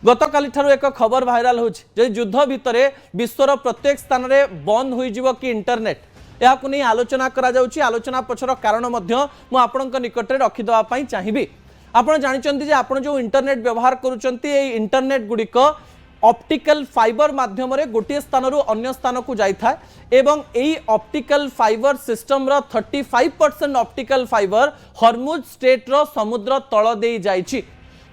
गतकाली ठारू एक खबर भाइराल होछि युद्ध भितर विश्वर प्रत्येक स्थान में बंद हो कि इंटरनेट या नहीं आलोचना करा जाउछि। आलोचना पछर कारण मु आपणक निकट में रखिदेवाई चाहिए। आपड़ जानते आपड़ जो इंटरनेट व्यवहार करुँचे इंटरनेट गुड़िक ऑप्टिकल फाइबर माध्यम गोटे स्थान रु अन्य स्थान को जाए एवं यही ऑप्टिकल फाइबर सिस्टम रो 35% ऑप्टिकल फाइबर हॉर्मुज स्ट्रेट रो समुद्र तल दे जाइछि।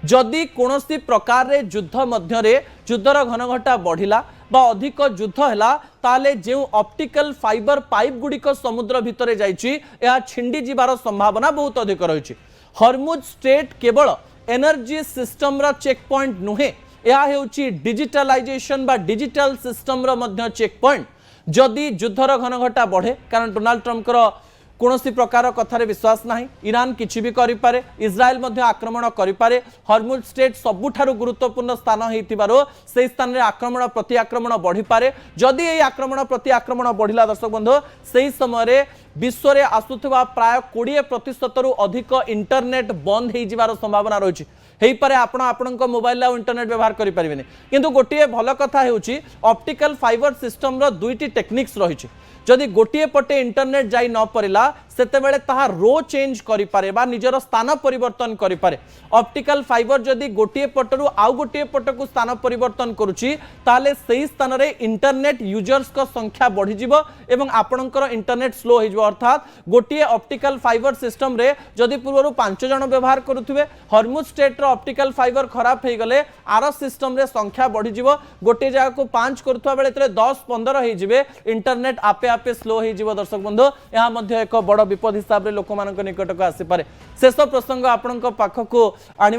जदि कोनोसी प्रकार रे युद्ध मध्य युद्धर घनघटा बढ़िला बा अधिक युद्ध हैला ताले जो ऑप्टिकल फाइबर पाइप गुड़िक समुद्र भितर जाइछि या छिंडी जिबार संभावना बहुत अधिक रही। हॉर्मुज स्ट्रेट केवल एनर्जी सिस्टम रो चेक पॉइंट नुहे, यह हेउछि डिजिटलाइजेशन बा डिजिटल सिस्टम रो मध्य चेक पॉइंट। जदि युद्धर घनघटा बढ़े कारण डोनाल्ड ट्रम्प कौनसी प्रकार कथार विश्वास नहीं, ईरान किछि भी करि पारे, इज्राएल मध्य आक्रमण करि पारे। हॉर्मुज स्ट्रेट सबुठारु गुरुत्वपूर्ण स्थान होइतिबारो से स्थान रे आक्रमण प्रति आक्रमण बढ़ी पारे। जदि एई आक्रमण प्रति आक्रमण बढ़िला दर्शक बंधु सेही समय विश्व रे आसुथबा प्राय 20% रु अधिक इंटरनेट बंद हो जिवार संभावना रही है। पारे आपण आपणक मोबाइल इंटरनेट व्यवहार करि परिबेनी। किंतु गोटे भल कथा हेउछि ऑप्टिकल फाइबर सिस्टम रो दुईटी टेक्निक्स रही। जदि गोटे पटे इंटरनेट जाई न परिला सेतेबेले ताहा रो चेंज करि पारे बा निजर स्थान परिवर्तन करि पारे। ऑप्टिकल फाइबर जदि गोटे पटरु आउ गोटे पटकु स्थान परिवर्तन करूछि ताले सेही स्थान रे इंटरनेट यूजर्स को संख्या बढ़ी जिवो एवं आपणकर इंटरनेट स्लो हो जिवो। अर्थात गोटे ऑप्टिकल फाइबर सिस्टम रे जदि पूर्वरु 5 जण व्यवहार करुथिबे हॉर्मुज स्ट्रेट रो ऑप्टिकल फाइबर खराब हो गले आर सिस्टम रे संख्या बढ़ी जिवो। गोटे जगह को 5 करुथवा बेले 10-15 हो जिवे इंटरनेट आपे आपे स्लो हो जिवो। दर्शक बंधु यह मध्य एक बड़ विपद हिसाब रे लोक मानक निकट को आसी पारे। शेष प्रसंग आपणक पाखक आनि